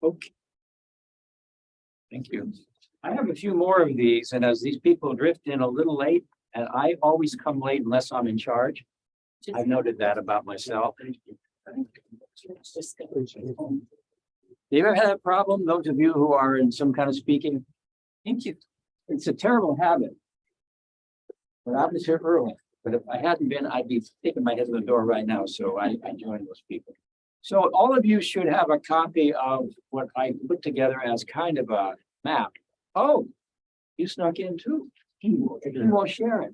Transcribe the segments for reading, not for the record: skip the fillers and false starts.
Okay. Thank you. I have a few more of these, and as these people drift in a little late, and I always come late unless I'm in charge. I've noted that about myself. You ever had a problem, those of you who are in some kind of speaking? Thank you. It's a terrible habit. But I was here early, but if I hadn't been, I'd be sticking my head in the door right now, so I joined those people. So all of you should have a copy of what I put together as kind of a map. Oh, you snuck in too. You won't share it.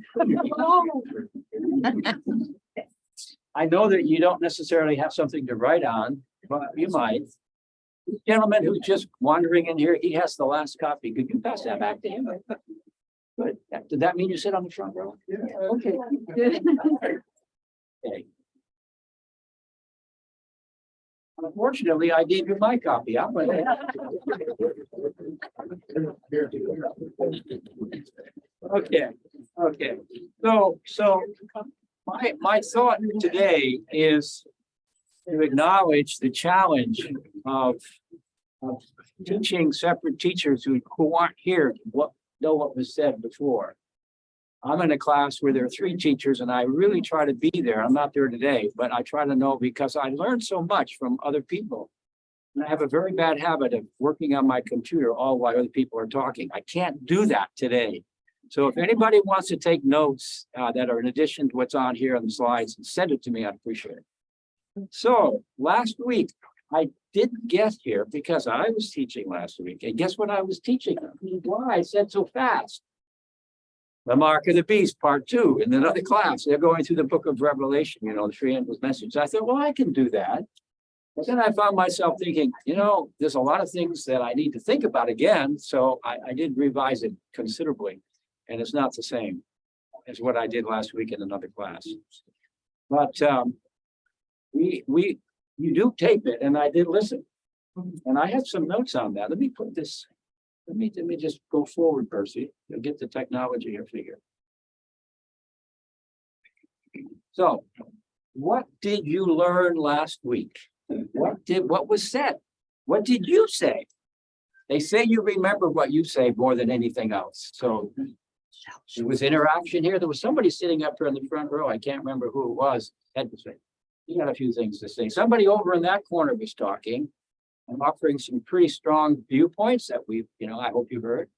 I know that you don't necessarily have something to write on, but you might. This gentleman who's just wandering in here, he has the last copy. Could you pass that back to him? Good. Did that mean you sit on the front row? Yeah. Okay. Okay. Unfortunately, I gave you my copy. I'm gonna... Okay. Okay. So my thought today is to acknowledge the challenge of teaching separate teachers who aren't here to know what was said before. I'm in a class where there are 3 teachers and I really try to be there. I'm not there today, but I try to know because I learned so much from other people. And I have a very bad habit of working on my computer all while other people are talking. I can't do that today. So if anybody wants to take notes that are in addition to what's on here on the slides and send it to me, I'd appreciate it. So last week, I didn't get here because I was teaching last week. And guess what I was teaching? Why I said so fast. The Mark of the Beast, part 2, in another class. They're going through the book of Revelation, you know, the 3 angels' message. I thought, well, I can do that. But then I found myself thinking, you know, there's a lot of things that I need to think about again. So I did revise it considerably. And it's not the same as what I did last week in another class. But you do tape it, and I did listen. And I have some notes on that. Let me put this. Let me just go forward, Bursey. You'll get the technology here figure. So, what did you learn last week? What was said? What did you say? They say you remember what you say more than anything else. So there was interaction here. There was somebody sitting up here in the front row. I can't remember who it was. Had to say. He had a few things to say. Somebody over in that corner was talking. I'm offering some pretty strong viewpoints that I hope you heard.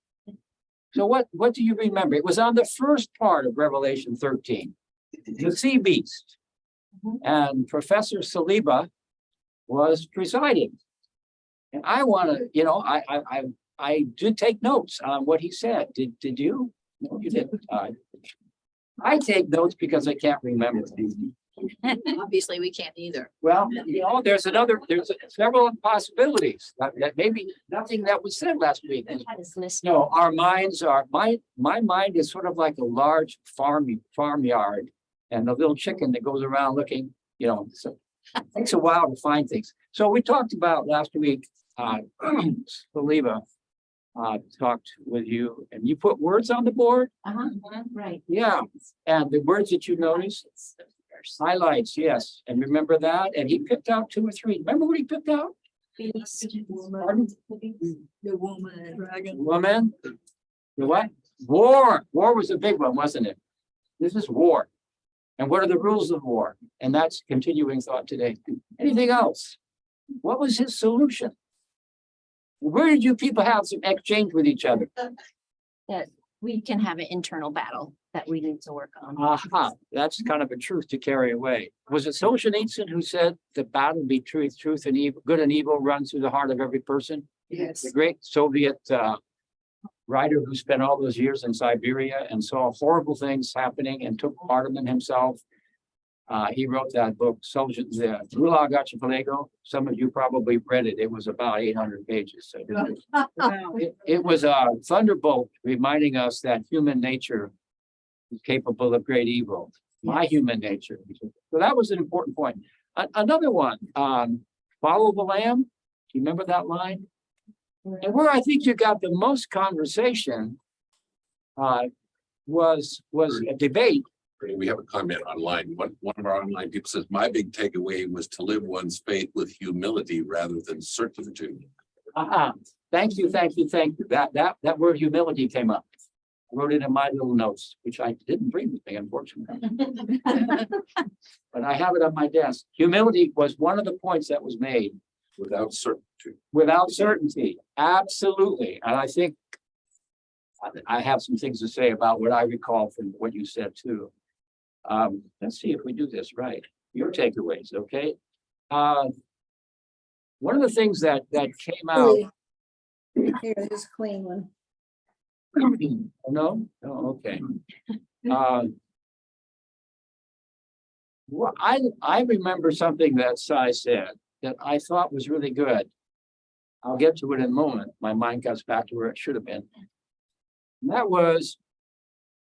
So what do you remember? It was on the first part of Revelation 13, the sea beast. And Professor Saliba was presiding. And I want to, I did take notes on what he said. Did you? No, you didn't. I take notes because I can't remember. Obviously, we can't either. Well, there's several possibilities that maybe nothing that was said last week. No, our minds are, my mind is sort of like a large farmyard and a little chicken that goes around looking, so it takes a while to find things. So we talked about last week, Saliba talked with you and you put words on the board. Right. Yeah. And the words that you noticed. Highlights, yes. And remember that? And he picked out 2 or 3. Remember what he picked out? Beast, Pardon? the woman, dragon. Woman. The what? War. War was a big one, wasn't it? This is war. And what are the rules of war? And that's continuing thought today. Anything else? What was his solution? Where did you people have some exchange with each other? That we can have an internal battle that we need to work on. Aha, that's kind of a truth to carry away. Was it Solzhenitsyn who said the battle be truth and evil, good and evil run through the heart of every person? Yes. The great Soviet writer who spent all those years in Siberia and saw horrible things happening and took part of them himself. He wrote that book, the Gulag Archipelago. Some of you probably read it. It was about 800 pages. So it was a thunderbolt reminding us that human nature is capable of great evil. My human nature. So that was an important point. Another one, follow the lamb. Do you remember that line? And where I think you got the most conversation was a debate. We have a comment online. One of our online people says, my big takeaway was to live one's faith with humility rather than certitude. Thank you, thank you, thank you. That word humility came up. I wrote it in my little notes, which I didn't bring with me, unfortunately. But I have it on my desk. Humility was one of the points that was made. Without certainty. Without certainty, absolutely. And I think I have some things to say about what I recall from what you said too. Let's see if we do this right. Your takeaways, okay? One of the things that came out. Here, this is clean one. No? Oh, okay. Well, I remember something that Cy said that I thought was really good. I'll get to it in a moment. My mind goes back to where it should have been. And that was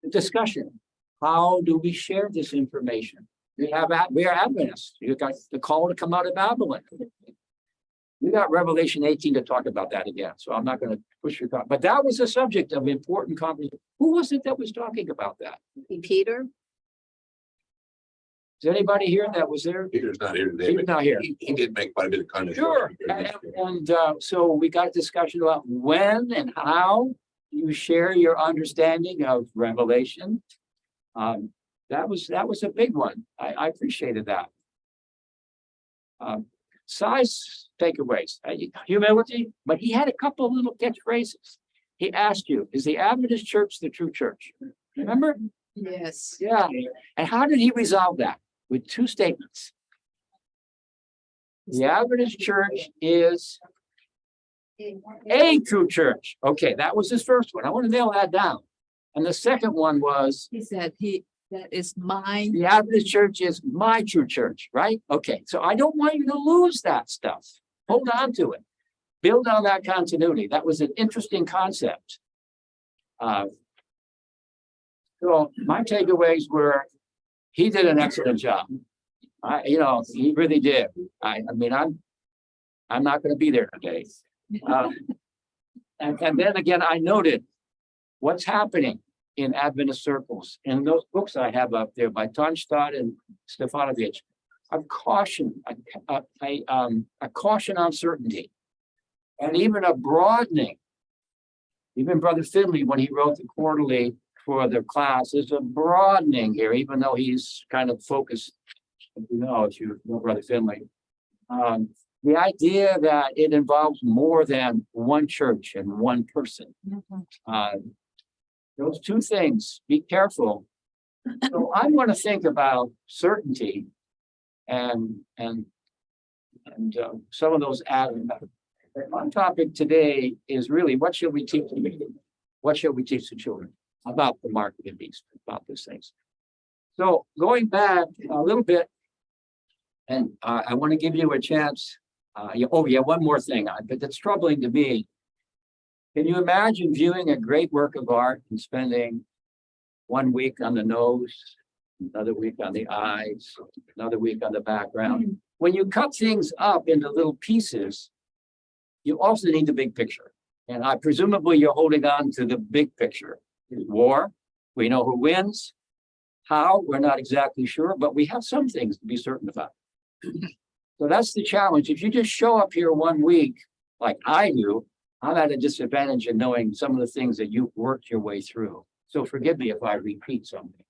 the discussion. How do we share this information? We are Adventists. You got the call to come out of Babylon. We got Revelation 18 to talk about that again, so I'm not going to push your thought. But that was a subject of important conversation. Who was it that was talking about that? Peter? Is anybody here that was there? Peter's not here today. Peter's not here. He did make quite a bit of comment. Sure. And so we got a discussion about when and how you share your understanding of Revelation. That was a big one. I appreciated that. Size takeaways, humility, but he had a couple of little catchphrases. He asked you, is the Adventist church the true church? Remember? Yes. Yeah. And how did he resolve that? With two statements. The Adventist church is a true church. Okay, that was his first one. I want to nail that down. And the second one was, He said that is mine. the Adventist church is my true church, right? Okay, so I don't want you to lose that stuff. Hold on to it. Build on that continuity. That was an interesting concept. So my takeaways were, he did an excellent job. He really did. I mean, I'm not going to be there today. And then again, I noted what's happening in Adventist circles. In those books I have up there by Tonstad and Stefanovic, a caution on certainty, and even a broadening. Even Brother Finley, when he wrote the quarterly for the class, is a broadening here, even though he's kind of focused, if you know Brother Finley. The idea that it involves more than one church and one person. Those two things, be careful. So I want to think about certainty and some of those atoms. My topic today is really, what should we teach them? What should we teach the children about the mark of the beast, about these things? So going back a little bit, and I want to give you a chance. One more thing, but that's troubling to me. Can you imagine viewing a great work of art and spending 1 week on the nose, another week on the eyes, another week on the background? When you cut things up into little pieces, you also need the big picture. And presumably you're holding on to the big picture. War, we know who wins. How, we're not exactly sure, but we have some things to be certain about. So that's the challenge. If you just show up here 1 week, like I do, I'm at a disadvantage in knowing some of the things that you've worked your way through. So forgive me if I repeat something.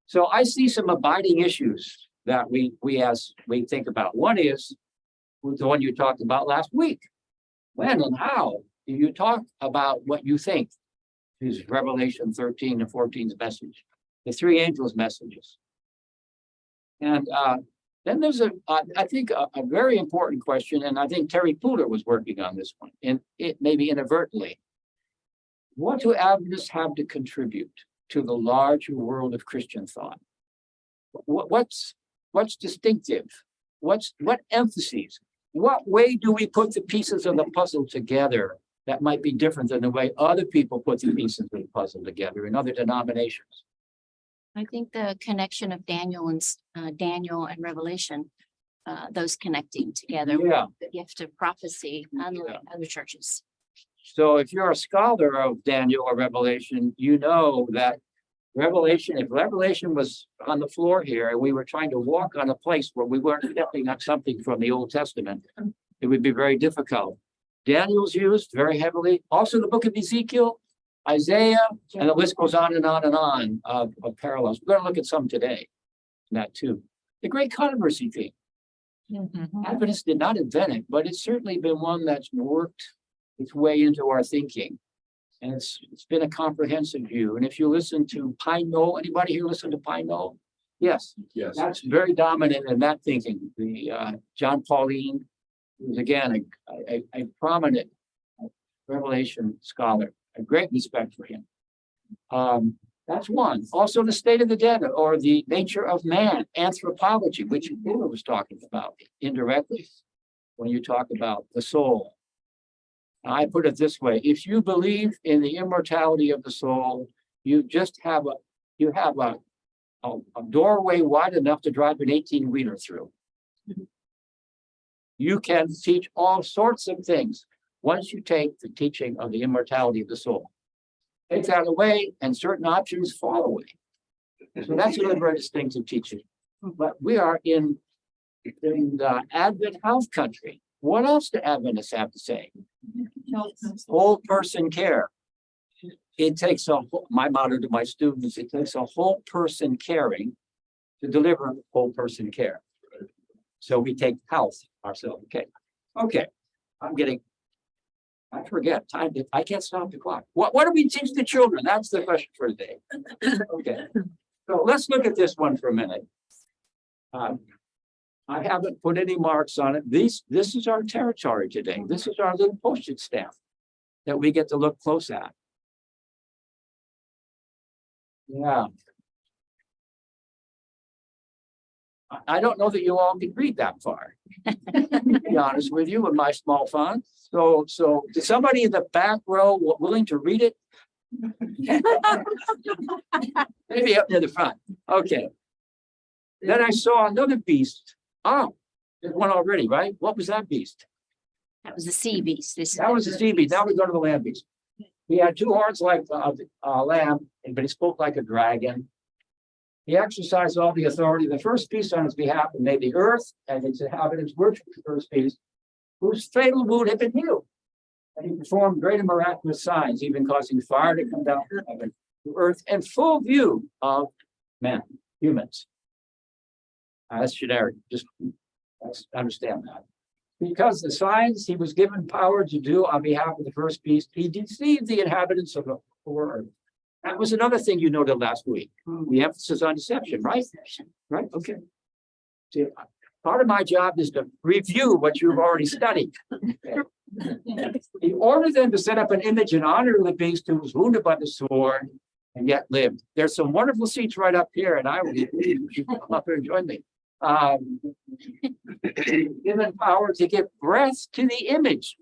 So I see some abiding issues that we think about. One is the one you talked about last week. When and how do you talk about what you think is Revelation 13 and 14's message, the three angels' messages? And then there's I think a very important question, and I think Terry Pooler was working on this one, and it maybe inadvertently. What do Adventists have to contribute to the larger world of Christian thought? What's distinctive? What emphases? What way do we put the pieces of the puzzle together that might be different than the way other people put the pieces of the puzzle together in other denominations? I think the connection of Daniel and Revelation, those connecting together with Yeah. the gift of prophecy, unlike other churches. So if you're a scholar of Daniel or Revelation, you know that if Revelation was on the floor here and we were trying to walk on a place where we weren't stepping on something from the Old Testament, it would be very difficult. Daniel's used very heavily. Also the book of Ezekiel, Isaiah, and the list goes on and on and on of parallels. We're going to look at some today. That too. The great controversy theme. Adventists did not invent it, but it's certainly been one that's worked its way into our thinking. And it's been a comprehensive view. And if you listen to Pine Knoll, anybody here listen to Pine Knoll? Yes, Yes. that's very dominant in that thinking. The John Pauline, who's again a prominent Revelation scholar, a great respect for him. That's one. Also, the state of the dead or the nature of man, anthropology, which Buddha was talking about indirectly when you talk about the soul. I put it this way: if you believe in the immortality of the soul, you just have a doorway wide enough to drive an 18-wheeler through. You can teach all sorts of things once you take the teaching of the immortality of the soul. Take that away, and certain options fall away. So that's another very distinctive teaching. But we are in the Advent health country. What else do Adventists have to say? Whole person care. It takes my motto to my students, it takes a whole person caring to deliver whole person care. So we take health ourselves. Okay. I forget time. I can't stop the clock. What do we teach the children? That's the question for today. Okay. So let's look at this one for a minute. I haven't put any marks on it. This is our territory today. This is our little postage stamp that we get to look close at. Yeah. I don't know that you all can read that far. To be honest with you, with my small font. So is somebody in the back row willing to read it? Maybe up near the front. Okay. Then I saw another beast. Oh, there's one already, right? What was that beast? That was the sea beast. That was the sea beast. Now we go to the land beast. He had two horns like a lamb, but he spoke like a dragon. He exercised all the authority. The first beast on his behalf made the earth and its inhabitants worshiped the first beast, whose fatal wound had been healed. And he performed great and miraculous signs, even causing fire to come down from heaven to earth in full view of men, humans. That's generic. Just let's understand that. Because the signs he was given power to do on behalf of the first beast, he deceived the inhabitants of the poor earth. That was another thing you noted last week. The emphasis on deception, right? Right? Okay. See, part of my job is to review what you've already studied. Okay. He ordered them to set up an image in honor of the beast who was wounded by the sword and yet lived. There's some wonderful seats right up here, and I will you should come up here and join me. Given power to give breath to the image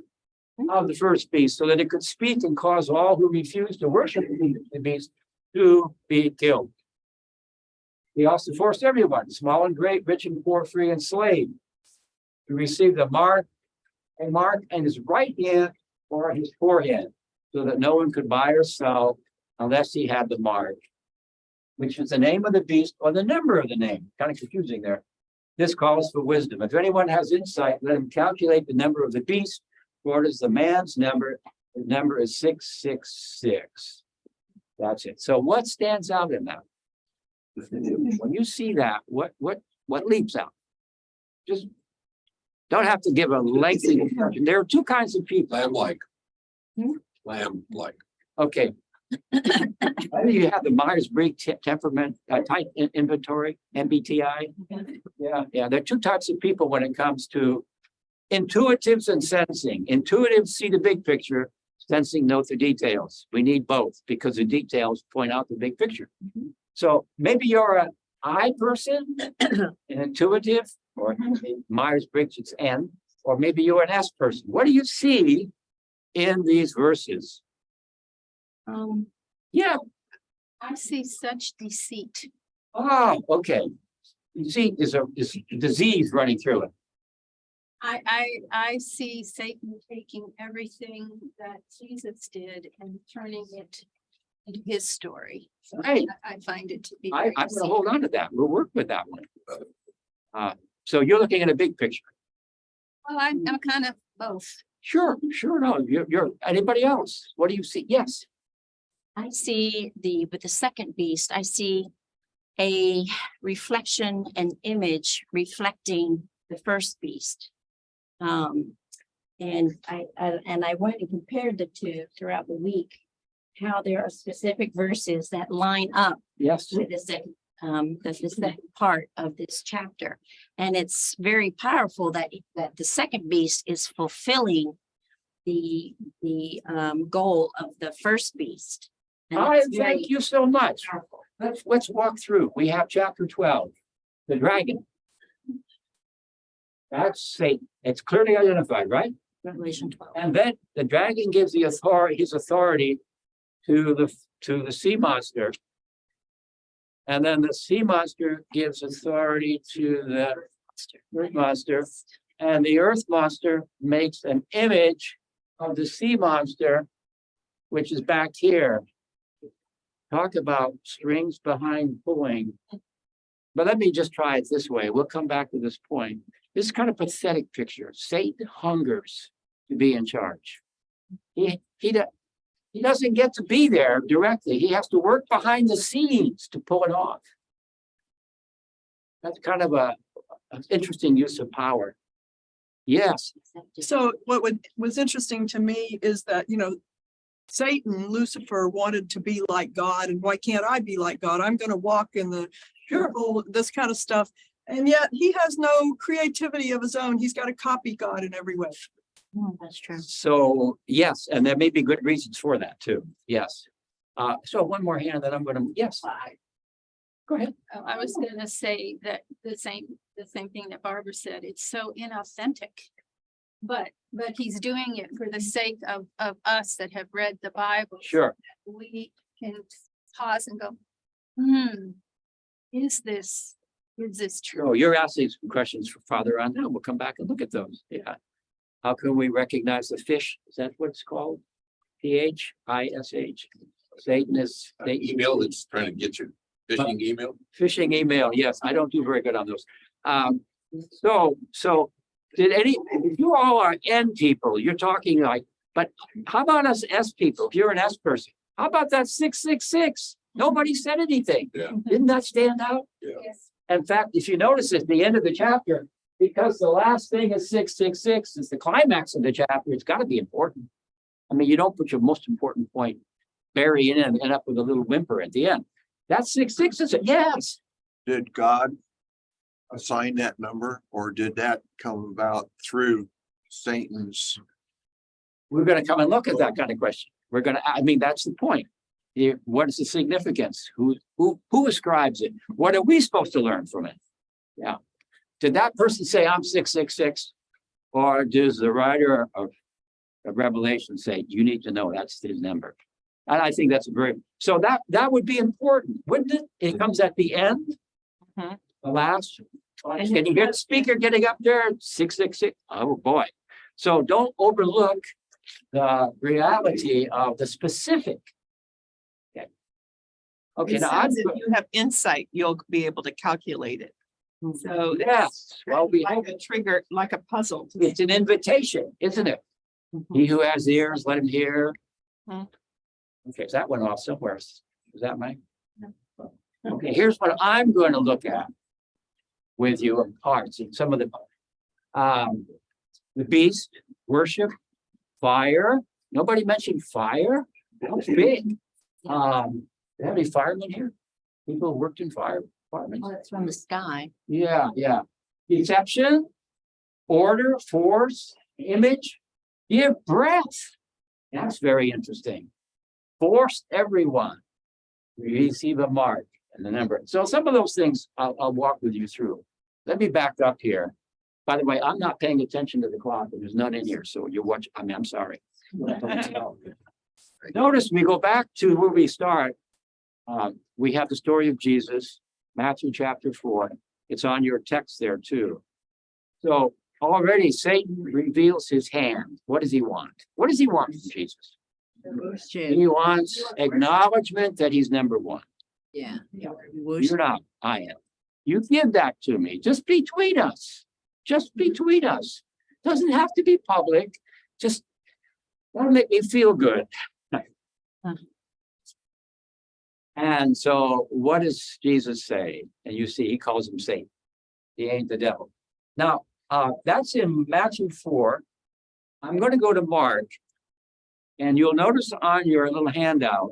of the first beast so that it could speak and cause all who refused to worship the beast to be killed. He also forced everyone, small and great, rich and poor, free and slave, to receive a mark in his right hand or his forehead, so that no one could buy or sell unless he had the mark, which is the name of the beast or the number of the name. Kind of confusing there. This calls for wisdom. If anyone has insight, let him calculate the number of the beast. What is the man's number? The number is 666. That's it. So what stands out in that? When you see that, what leaps out? Just don't have to give a lengthy description. There are two kinds of people. Lamb-like. Lamb-like. Okay. I think you have the Myers-Briggs temperament type inventory, MBTI. Yeah. There are two types of people when it comes to intuitives and sensing. Intuitives see the big picture, sensing note the details. We need both because the details point out the big picture. So maybe you're an I person, an intuitive, or Myers-Briggs, it's N, or maybe you're an S person. What do you see in these verses? Yeah. I see such deceit. Oh, okay. Deceit is a disease running through it. I see Satan taking everything that Jesus did and turning it into his story. So Right. I find it to be. I'm very going to deceiving. hold on to that. We'll work with that one. So you're looking at a big picture. Well, I'm kind of both. Sure, no, anybody else? What do you see? Yes, I see with the second beast, I see a reflection, an image reflecting the first beast. And I went and compared the two throughout the week, how there are specific verses that line up yes, with the second part of this chapter. And it's very powerful that the second beast is fulfilling the goal of the first beast. And I it's very thank you so much. powerful. Let's walk through. We have chapter 12, the dragon. That's Satan. It's clearly identified, right? Revelation 12. And then the dragon gives his authority to the sea monster. And then the sea monster gives authority to the earth monster. And the earth monster makes an image of the sea monster, which is back here. Talk about strings behind pulling. But let me just try it this way. We'll come back to this point. This is kind of pathetic picture. Satan hungers to be in charge. He doesn't get to be there directly. He has to work behind the scenes to pull it off. That's kind of an interesting use of power. Yes, So was interesting to me is that, Satan, Lucifer wanted to be like God, and why can't I be like God? I'm going to walk in the whole, this kind of stuff. And yet he has no creativity of his own. He's got to copy God in every way. That's true. so yes, and there may be good reasons for that too. Yes. So one more hand that I'm going to, yes. Go ahead. Oh, I was gonna say that the same thing that Barbara said. It's so inauthentic. But he's doing it for the sake of us that have read the Bible. Sure. We can pause and go, is this true? So you're asking some questions for farther on. Now we'll come back and look at those. Yeah. How can we recognize the fish? Is that what it's called? PHISH. Satan is. Email that's trying to get you, phishing email. Phishing email. Yes, I don't do very good on those. So if you all are N people, you're talking like, but how about us S people? If you're an S person, how about that 666? Nobody said anything. Yeah. Didn't that stand out? Yeah. Yes. In fact, if you notice at the end of the chapter, because the last thing is 666 is the climax of the chapter, it's got to be important. I mean, you don't put your most important point, bury it in and end up with a little whimper at the end. That's 666. Yes. Did God assign that number, or did that come about through Satan's? We're going to come and look at that kind of question. That's the point. What is the significance? Who ascribes it? What are we supposed to learn from it? Yeah. Did that person say I'm 666? Or does the writer of Revelation say, you need to know that's his number? And I think that's so that would be important, wouldn't it? It comes at the end. Mhm. The last. Can you hear the speaker getting up there? 666. Oh boy. So don't overlook the reality of the specific. Okay, It now says if you have insight, you'll be able to calculate it. So yes, well, we like a trigger, like a puzzle. it's an invitation, isn't it? He who has ears, let him hear. Mhm. Okay, so that went off somewhere. Is that Mike? Okay, here's what I'm going to look at with you of parts and some of the beast, worship, fire. Nobody mentioned fire. That was big. Do you have any firemen here? People who worked in fire departments? Well, it's from the sky. Yeah. Deception, order, force, image, give breath. That's very interesting. Force everyone. Receive a mark and the number. So some of those things I'll walk with you through. Let me back up here. By the way, I'm not paying attention to the clock and there's none in here. So you watch. I'm sorry. Notice we go back to where we start. We have the story of Jesus, Matthew chapter 4. It's on your text there too. So already Satan reveals his hand. What does he want? What does he want from Jesus? He wants acknowledgement that he's number one. Yeah. You're not, I am. You give that to me, just between us. Just between us. Doesn't have to be public. just, that'll make me feel good. And so what does Jesus say? And you see, he calls him Satan. He ain't the devil. Now, that's in Matthew 4. I'm going to go to Mark. And you'll notice on your little handout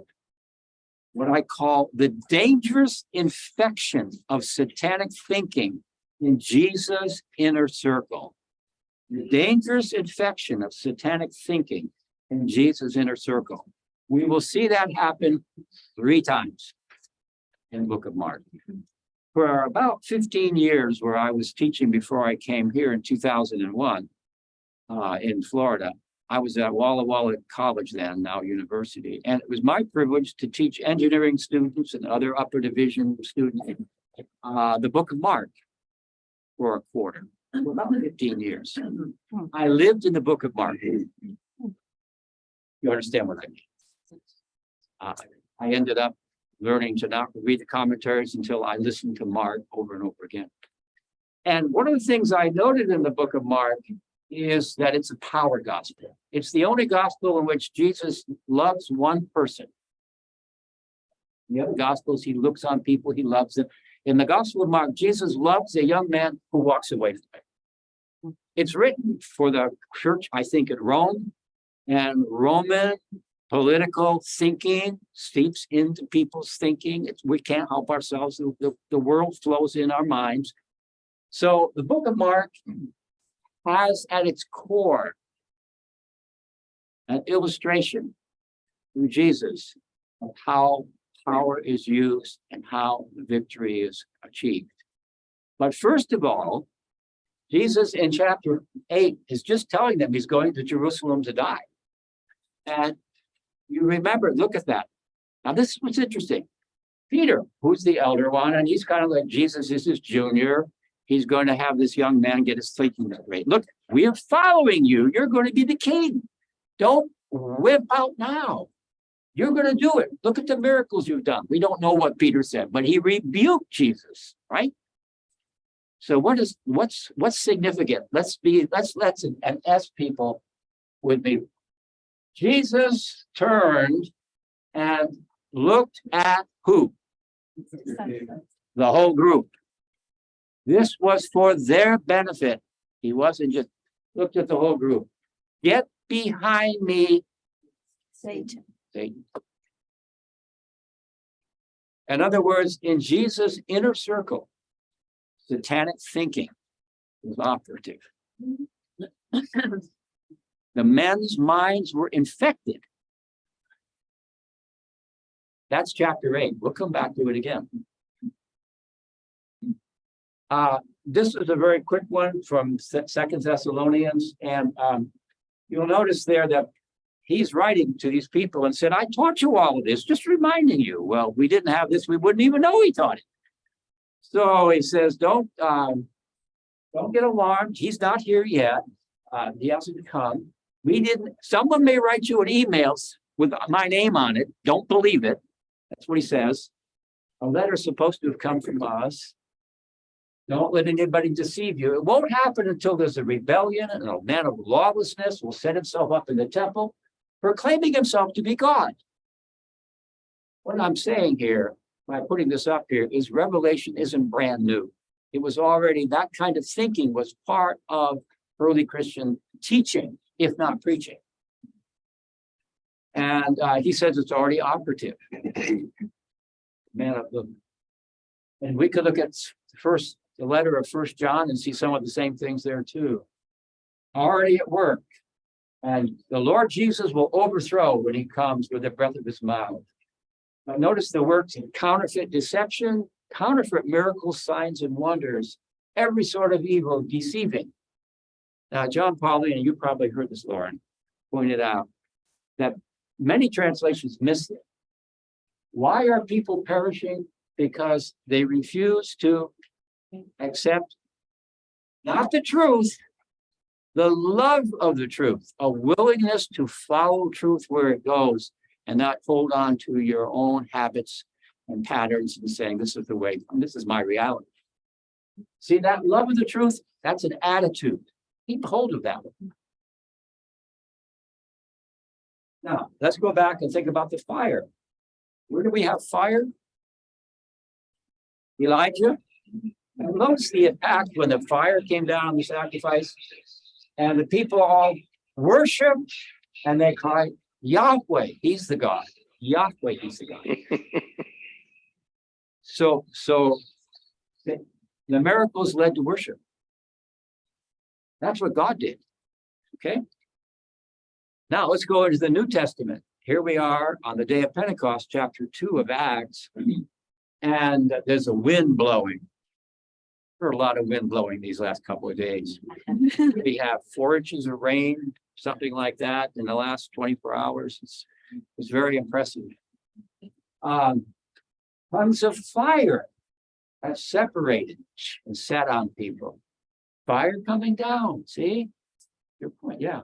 what I call the dangerous infection of satanic thinking in Jesus' inner circle. The dangerous infection of satanic thinking in Jesus' inner circle. We will see that happen 3 times in the book of Mark. For about 15 years, where I was teaching before I came here in 2001 in Florida, I was at Walla Walla College then, now university, and it was my privilege to teach engineering students and other upper division students the book of Mark for a quarter, for about 15 years. I lived in the book of Mark. You understand what I mean? I ended up learning to not read the commentaries until I listened to Mark over and over again. And one of the things I noted in the book of Mark is that it's a power gospel. It's the only gospel in which Jesus loves one person. In the other gospels, he looks on people, he loves them. In the gospel of Mark, Jesus loves a young man who walks away from him. It's written for the church, I think, at Rome, and Roman political thinking seeps into people's thinking. We can't help ourselves. The world flows in our minds. So the book of Mark has at its core an illustration through Jesus of how power is used and how victory is achieved. But first of all, Jesus in chapter 8 is just telling them he's going to Jerusalem to die. And you remember, look at that. Now, this is what's interesting. Peter, who's the elder one, and he's kind of like Jesus is his junior. He's going to have this young man get his thinking straight. Look, we are following you. You're going to be the king. Don't whip out now. You're going to do it. Look at the miracles you've done. We don't know what Peter said, but he rebuked Jesus, right? So what's significant? Let's and ask people with me. Jesus turned and looked at who? The whole group. This was for their benefit. He wasn't just looked at the whole group. Get behind me, Satan. Satan. In other words, in Jesus' inner circle, satanic thinking was operative. The men's minds were infected. That's chapter 8. We'll come back to it again. This is a very quick one from 2 Thessalonians. And you'll notice there that he's writing to these people and said, I taught you all of this, just reminding you. Well, we didn't have this. We wouldn't even know he taught it. So he says, don't get alarmed. He's not here yet. He hasn't come. Someone may write you an email with my name on it. Don't believe it. That's what he says. A letter's supposed to have come from us. Don't let anybody deceive you. It won't happen until there's a rebellion, and a man of lawlessness will set himself up in the temple, proclaiming himself to be God. What I'm saying here, by putting this up here, is Revelation isn't brand new. It was already, that kind of thinking was part of early Christian teaching, if not preaching. And he says it's already operative. Man of the, and we could look at the letter of 1 John and see some of the same things there too. Already at work. And the Lord Jesus will overthrow when he comes with the breath of his mouth. Now notice the works of counterfeit deception, counterfeit miracles, signs, and wonders, every sort of evil, deceiving. Now, John Pauline, and you probably heard this, Lauren, pointed out that many translations miss it. Why are people perishing? Because they refuse to accept not the truth, the love of the truth, a willingness to follow truth where it goes and not hold on to your own habits and patterns and saying, this is the way, this is my reality. See, that love of the truth, that's an attitude. Keep hold of that one. Now, let's go back and think about the fire. Where do we have fire? Elijah. And notice the attack when the fire came down on the sacrifice, and the people all worshiped, and they cried, Yahweh, he's the God. Yahweh, he's the God. So the miracles led to worship. That's what God did. Okay. Now let's go into the New Testament. Here we are on the day of Pentecost, chapter 2 of Acts, and there's a wind blowing. There's a lot of wind blowing these last couple of days. We have 4 inches of rain, something like that, in the last 24 hours. It's very impressive. Tongues of fire have separated and sat on people. Fire coming down, see? Your point, yeah.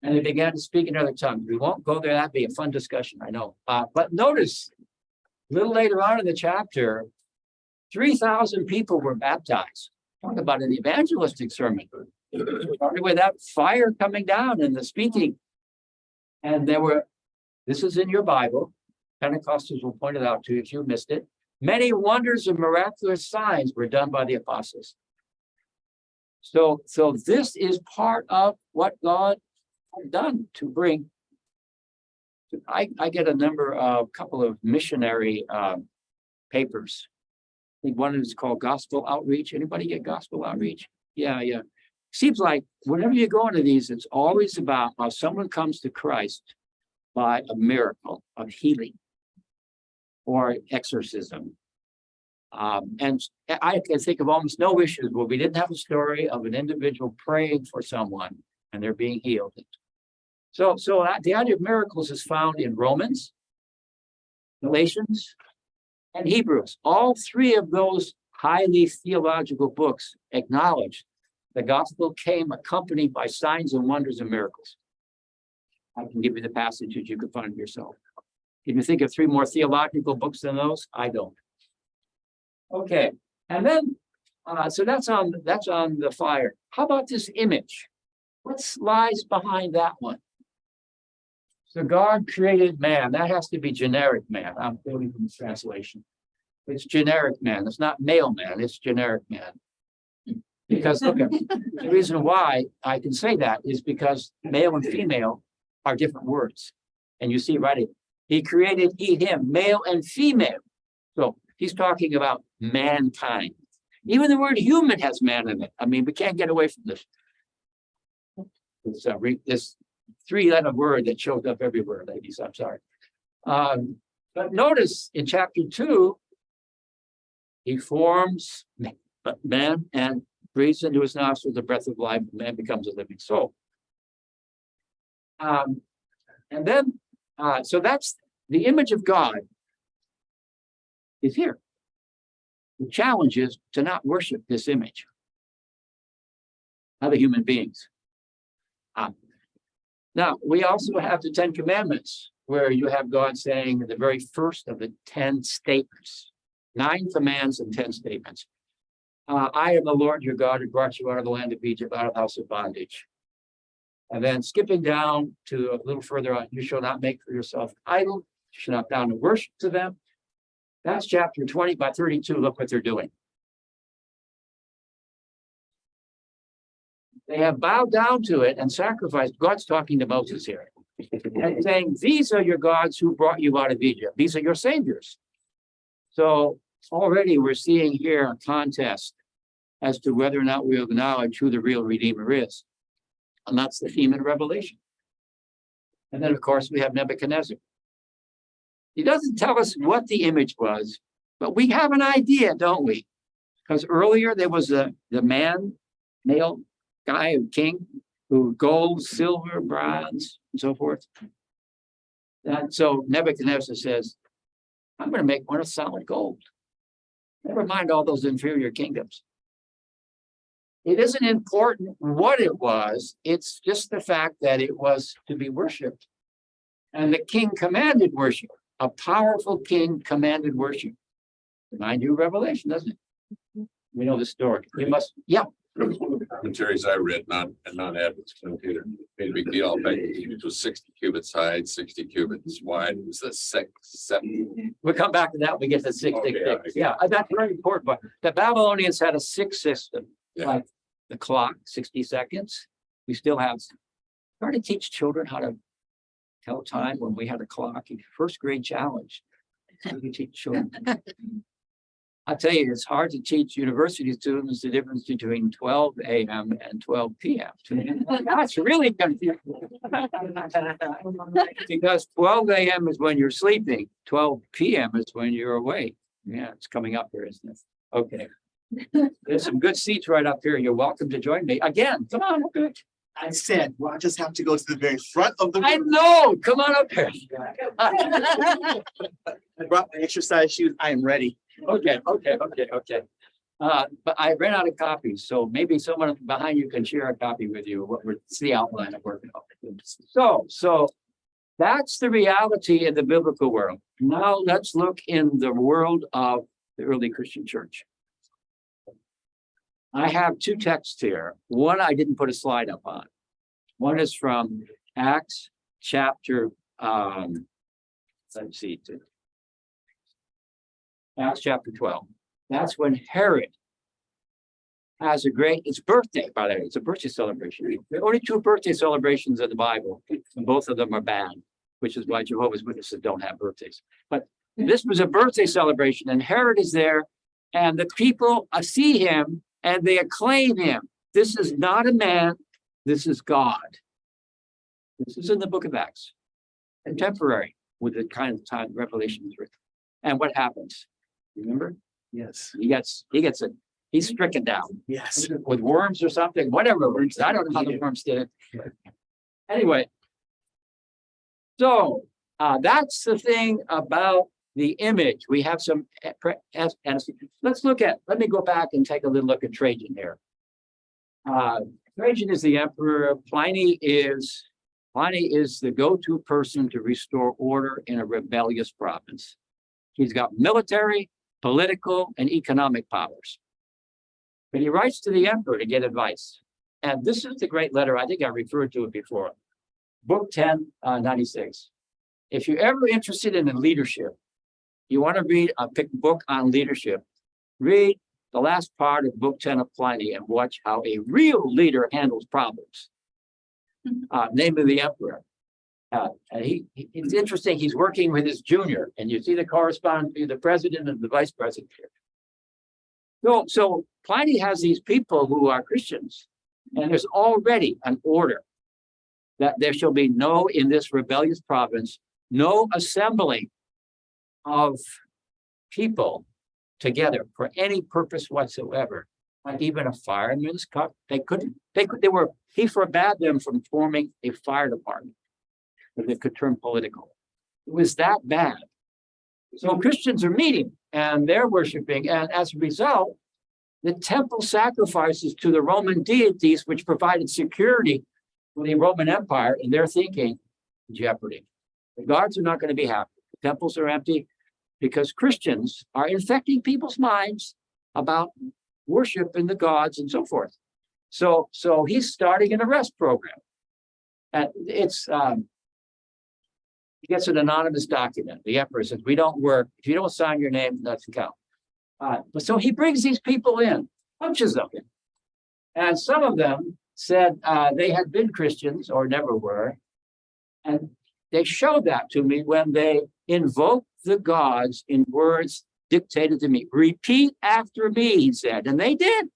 And they began to speak in other tongues. We won't go there. That'd be a fun discussion, I know. But notice, a little later on in the chapter, 3,000 people were baptized. Talk about an evangelistic sermon. With that fire coming down and the speaking. And this is in your Bible. Pentecostals will point it out to you if you missed it. Many wonders and miraculous signs were done by the apostles. So this is part of what God had done to bring. I get a couple of missionary papers. I think one is called Gospel Outreach. Anybody get Gospel Outreach? Yeah. Seems like whenever you go into these, it's always about how someone comes to Christ by a miracle of healing or exorcism. And I can think of almost no issues where we didn't have a story of an individual praying for someone and they're being healed. So the idea of miracles is found in Romans, Galatians, and Hebrews. All 3 of those highly theological books acknowledge the gospel came accompanied by signs and wonders and miracles. I can give you the passages, you can find it yourself. Can you think of 3 more theological books than those? I don't. Okay, and then so that's on the fire. How about this image? What lies behind that one? So God created man. That has to be generic man. I'm quoting from the translation. It's generic man. It's not male man. It's generic man. Because look, the reason why I can say that is because male and female are different words. And you see right, he created him, male and female. So he's talking about mankind. Even the word human has man in it. I mean, we can't get away from this. This 3-letter word that shows up everywhere, ladies. I'm sorry. But notice in chapter 2, he forms man and breathes into his nostrils the breath of life. Man becomes a living soul. And then, so that's the image of God is here. The challenge is to not worship this image. Other human beings. Now, we also have the 10 Commandments, where you have God saying the very first of the 10 statements, 9 commands and 10 statements. I am the Lord your God who brought you out of the land of Egypt, out of the house of bondage. And then skipping down to a little further on, you shall not make for yourself idol, you shall not bow down to worship to them. That's chapter 20 by 32. Look what they're doing. They have bowed down to it and sacrificed. God's talking to Moses here and saying, these are your gods who brought you out of Egypt. These are your saviors. So already we're seeing here a contest as to whether or not we acknowledge who the real Redeemer is. And that's the theme in Revelation. And then, of course, we have Nebuchadnezzar. He doesn't tell us what the image was, but we have an idea, don't we? Because earlier there was the male guy, king, who gold, silver, bronze, and so forth. And so Nebuchadnezzar says, I'm going to make one of solid gold. Never mind all those inferior kingdoms. It isn't important what it was. It's just the fact that it was to be worshipped. And the king commanded worship. A powerful king commanded worship. Remind you of Revelation, doesn't it? We know the story. We must, yeah. Commentaries I read, non-Adventist commentator, made a big deal. In fact, it was 60 cubits high, 60 cubits wide. It was the seven. We'll come back to that. when We get to six. Okay, Yeah, that's very important. But the Babylonians had a six system, Yeah. like the clock, 60 seconds. We still have. Try to teach children how to tell time when we had a clock. First grade challenge. How do you teach children? I tell you, it's hard to teach university students the difference between 12 a.m. and 12 p.m. That's really confusing. Because 12 a.m. is when you're sleeping, 12 p.m. is when you're awake. Yeah, it's coming up here, isn't it? Okay. There's some good seats right up here. You're welcome to join me. Again, come on. Okay. I said, well, I just have to go to the very front of the I room. know. Come on up here. I brought my exercise shoes. I am ready. Okay. But I ran out of copies, so maybe someone behind you can share a copy with you. It's the outline of working on. So that's the reality in the biblical world. Now let's look in the world of the early Christian church. I have two texts here. One I didn't put a slide up on. One is from Acts chapter, let's see. Acts chapter 12. That's when Herod has it's birthday, by the way. It's a birthday celebration. There are only two birthday celebrations in the Bible, and both of them are banned, which is why Jehovah's Witnesses don't have birthdays. But this was a birthday celebration, and Herod is there, and the people see him, and they acclaim him. This is not a man, this is God. This is in the book of Acts, contemporary with the kind of time Revelation is written. And what happens? Remember? Yes. He's stricken down Yes. with worms or something, whatever worms. I don't know how the worms did it. Anyway, so that's the thing about the image. We have some, let me go back and take a little look at Trajan here. Trajan is the emperor. Pliny is the go-to person to restore order in a rebellious province. He's got military, political, and economic powers. But he writes to the emperor to get advice. And this is the great letter. I think I referred to it before. Book 10, 96. If you're ever interested in leadership, you want to read a book on leadership, read the last part of book 10 of Pliny and watch how a real leader handles problems, namely the emperor. And it's interesting, he's working with his junior, and you see the correspondence between the president and the vice president here. So Pliny has these people who are Christians, and there's already an order that there shall be in this rebellious province, no assembling of people together for any purpose whatsoever, like even a fireman's cup. He forbade them from forming a fire department that could turn political. It was that bad. So Christians are meeting and they're worshiping, and as a result, the temple sacrifices to the Roman deities, which provided security for the Roman Empire, and they're thinking jeopardy. The gods are not going to be happy. The temples are empty because Christians are infecting people's minds about worship in the gods and so forth. So he's starting an arrest program, and he gets an anonymous document. The emperor says, "We don't work. If you don't sign your name, that doesn't count." But so he brings these people in, bunches of them. And some of them said they had been Christians or never were. And they showed that to me when they invoked the gods in words dictated to me. Repeat after me, he said. And they did,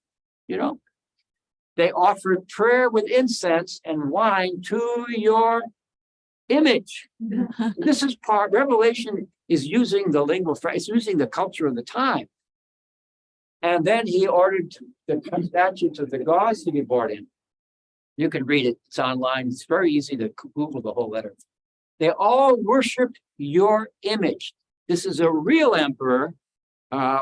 They offered prayer with incense and wine to your image. This is Revelation is using the lingual phrase, using the culture of the time. And then he ordered the statutes of the gods to be brought in. You can read it. It's online. It's very easy to Google the whole letter. They all worshiped your image. This is a real emperor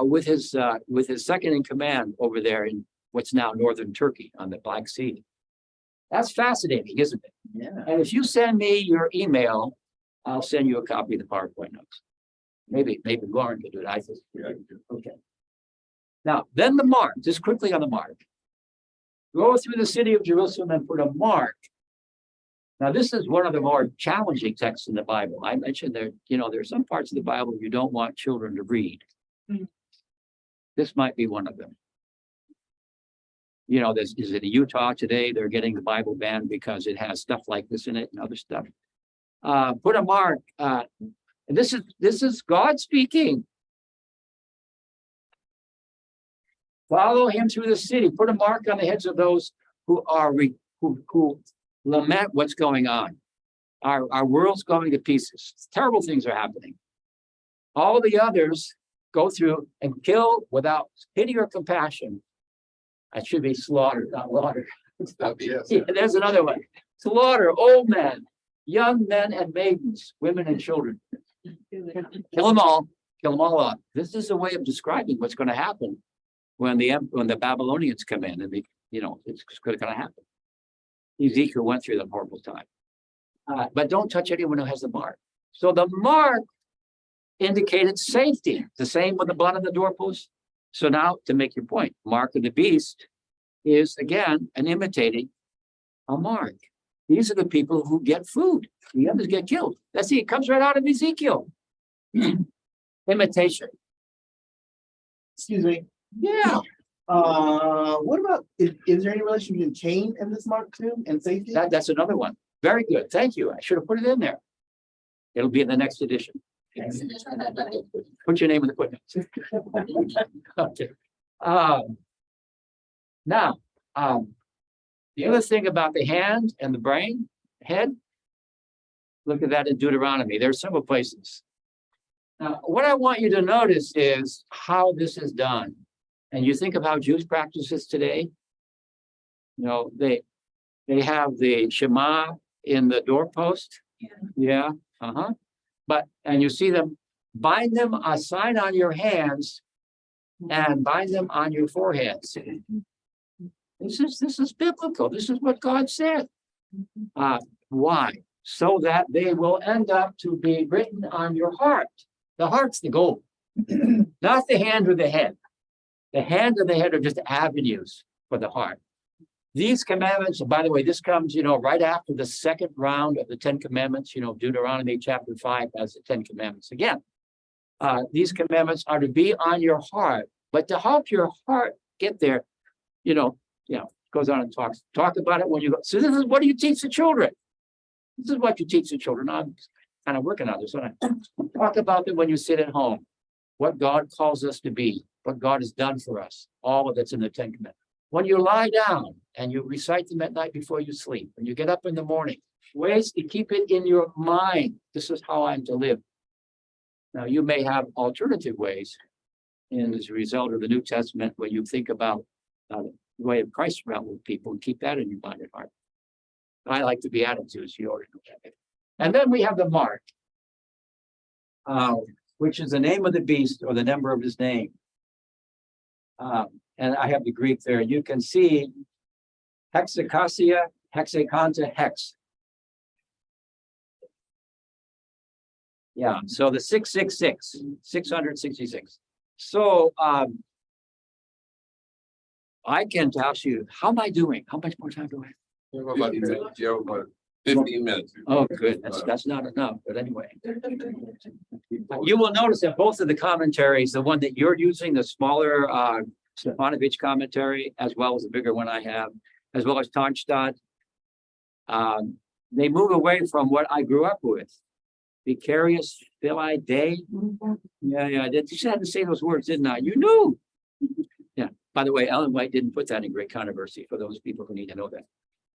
with his second in command over there in what's now northern Turkey on the Black Sea. That's fascinating, isn't it? Yeah. And if you send me your email, I'll send you a copy of the PowerPoint notes. Maybe Lauren could do it. Okay. Now, then the mark, just quickly on the mark. Go through the city of Jerusalem and put a mark. Now, this is one of the more challenging texts in the Bible. I mentioned there, there's some parts of the Bible you don't want children to read. This might be one of them. This is in Utah today. They're getting the Bible banned because it has stuff like this in it and other stuff. Put a mark. And this is God speaking. Follow him through the city. Put a mark on the heads of those who are who lament what's going on. Our world's going to pieces. Terrible things are happening. All the others go through and kill without pity or compassion. That should be slaughtered, not water. Yes. Yeah, there's another one. Slaughter old men, young men and maidens, women and children. Kill them all. Kill them all up. This is a way of describing what's going to happen when the Babylonians come in, and it's going to happen. Ezekiel went through that horrible time. But don't touch anyone who has the mark. So the mark indicated safety. The same with the blood on the doorpost. So now, to make your point, mark of the beast is again an imitating a mark. These are the people who get food. The others get killed. It comes right out of Ezekiel. Imitation. Excuse me. Yeah. What about, is there any relation between Cain and this mark too, and safety? That's another one. Very good. Thank you. I should have put it in there. It'll be in the next edition. Put your name in the footnotes. Okay. Now, the other thing about the hand and the brain, head, look at that in Deuteronomy. There are several places. Now, what I want you to notice is how this is done. And you think of how Jews practice this today. They have the Shema in the doorpost. Yeah. And you see them bind them a sign on your hands and bind them on your foreheads. This is biblical. This is what God said. Why? So that they will end up to be written on your heart. The heart's the goal, not the hand or the head. The hand and the head are just avenues for the heart. These commandments, by the way, this comes, right after the second round of the 10 commandments. Deuteronomy chapter 5 has the 10 commandments again. These commandments are to be on your heart, but to help your heart get there, goes on and talk about it when you go. So this is what do you teach the children? This is what you teach the children. I'm kind of working on this. Talk about it when you sit at home, what God calls us to be, what God has done for us, all of that's in the 10 commandments. When you lie down and you recite them at night before you sleep, when you get up in the morning, ways to keep it in your mind. This is how I'm to live. Now, you may have alternative ways, and as a result of the New Testament, when you think about the way of Christ around with people, and keep that in your mind and heart. I like the Beatitudes, you already know that. And then we have the mark, which is the name of the beast or the number of his name. And I have the Greek there. You can see hexacasia, hexaconta, hex. Yeah, so the 666, 666. So I can ask you, how am I doing? How much more time do I have? You have about 15 minutes. Oh, good. That's not enough, but anyway. You will notice that both of the commentaries, the one that you're using, the smaller Stefanovich commentary, as well as the bigger one I have, as well as Tarnstadt, they move away from what I grew up with. Vicarious Filii Dei. Yeah, I did. You had to say those words, didn't I? You knew. Yeah. By the way, Ellen White didn't put that in Great Controversy for those people who need to know that.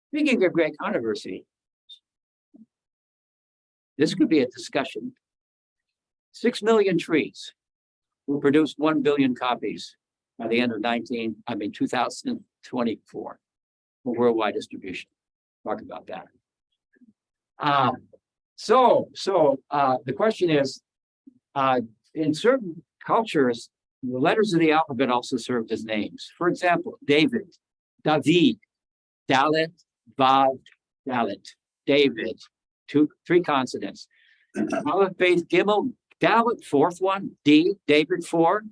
Speaking of Great Controversy, this could be a discussion. 6 million trees will produce 1 billion copies by the end of 2024 for worldwide distribution. Talk about that. So the question is, in certain cultures, the letters of the alphabet also served as names. For example, David, David, Dalet, Vav, Dalet, David, 3 consonants. Aleph, Beth, Gimel, Dalet, 4th one, D, David, 4,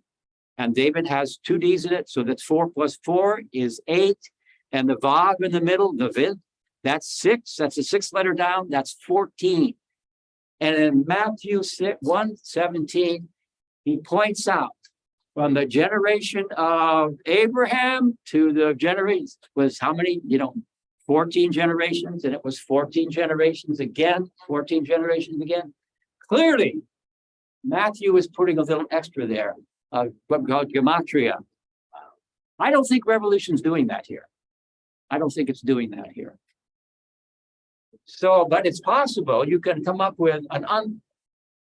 and David has 2 Ds in it, so that's 4 plus 4 is 8. And the Vav in the middle, the Vid, that's 6. That's the 6th letter down. That's 14. And in Matthew 1:17, he points out from the generation of Abraham to the generations was how many, 14 generations, and it was 14 generations again, 14 generations again. Clearly, Matthew is putting a little extra there, what we call gematria. I don't think Revolution's doing that here. I don't think it's doing that here. So, but it's possible you can come up with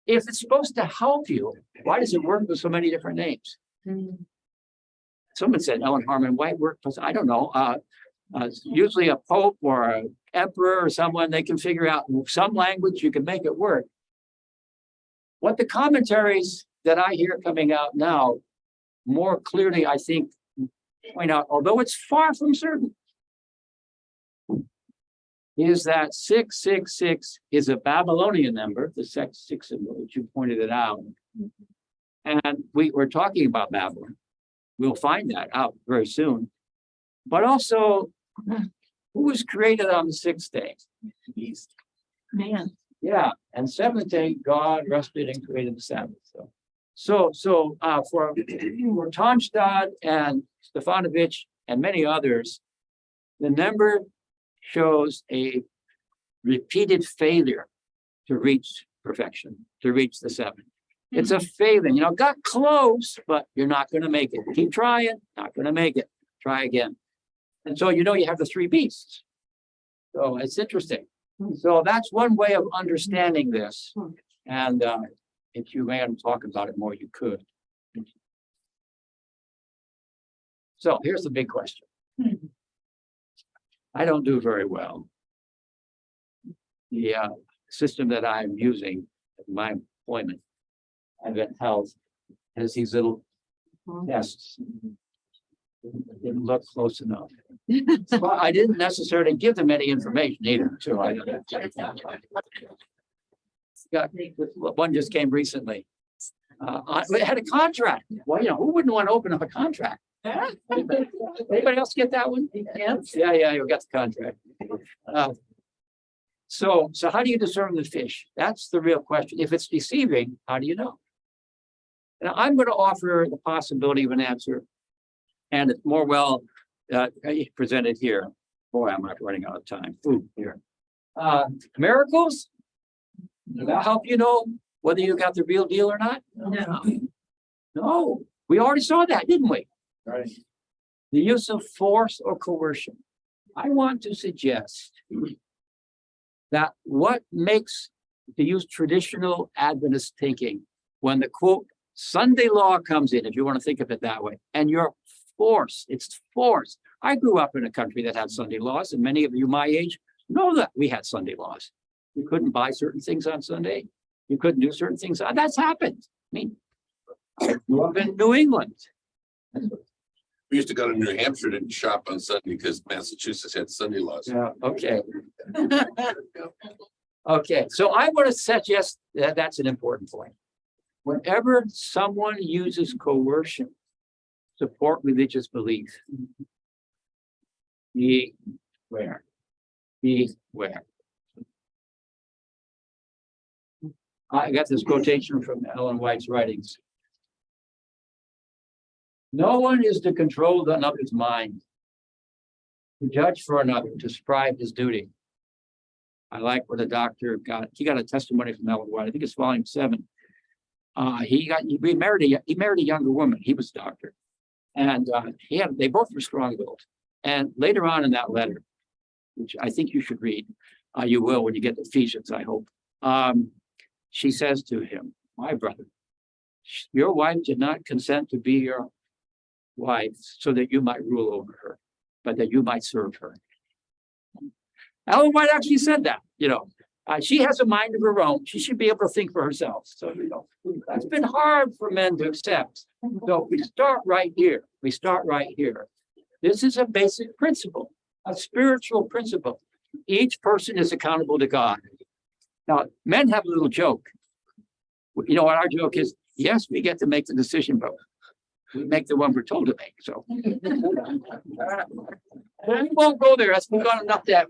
if it's supposed to help you, why does it work with so many different names? Someone said Ellen Harmon White worked, I don't know. Usually a pope or an emperor or someone, they can figure out some language, you can make it work. What the commentaries that I hear coming out now more clearly, I think, point out, although it's far from certain, is that 666 is a Babylonian number, the 6 symbol, which you pointed it out. And we're talking about Babylon. We'll find that out very soon. But also, who was created on the 6th day? Man. Yeah, and 7th day, God rested and created the Sabbath. So for Tomstad and Stefanovic and many others, the number shows a repeated failure to reach perfection, to reach the 7. It's a failing, got close, but you're not going to make it. Keep trying, not going to make it. Try again. And so, you have the 3 beasts. So it's interesting. So that's one way of understanding this. And if you may want to talk about it more, you could. So here's the big question. I don't do very well. The system that I'm using in my employment, Advent Health, has these little tests. Didn't look close enough. Well, I didn't necessarily give them any information either. So I got one just came recently. We had a contract. Well, who wouldn't want to open up a contract? Anybody else get that one? Yeah, you got the contract. So how do you discern the fish? That's the real question. If it's deceiving, how do you know? And I'm going to offer the possibility of an answer, and it's more well presented here. Boy, I'm not running out of time. Ooh, here. Miracles? Does that help you know whether you got the real deal or not? No. We already saw that, didn't we? Right. The use of force or coercion. I want to suggest that what makes, to use traditional Adventist thinking, when the quote Sunday law comes in, if you want to think of it that way, and you're forced, it's force. I grew up in a country that had Sunday laws, and many of you my age know that we had Sunday laws. You couldn't buy certain things on Sunday. You couldn't do certain things. That's happened. I grew up in New England. We used to go to New Hampshire to shop on Sunday because Massachusetts had Sunday laws. Yeah, okay. Okay, so I want to suggest that that's an important point. Whenever someone uses coercion to support religious belief, beware. Beware. I got this quotation from Ellen White's writings. No one is to control another's mind, to judge for another, to strive his duty. I like what a doctor got. He got a testimony from Ellen White. I think it's volume 7. He married a younger woman. He was a doctor, and they both were strong-willed. And later on in that letter, which I think you should read, you will when you get to Ephesians, I hope. She says to him, "My brother, your wife did not consent to be your wife so that you might rule over her, but that you might serve her." Ellen White actually said that, she has a mind of her own. She should be able to think for herself. So, that's been hard for men to accept. So we start right here. This is a basic principle, a spiritual principle. Each person is accountable to God. Now, men have a little joke. What our joke is, yes, we get to make the decision, but We make the one we're told to make, so. We won't go there. That's gone enough that.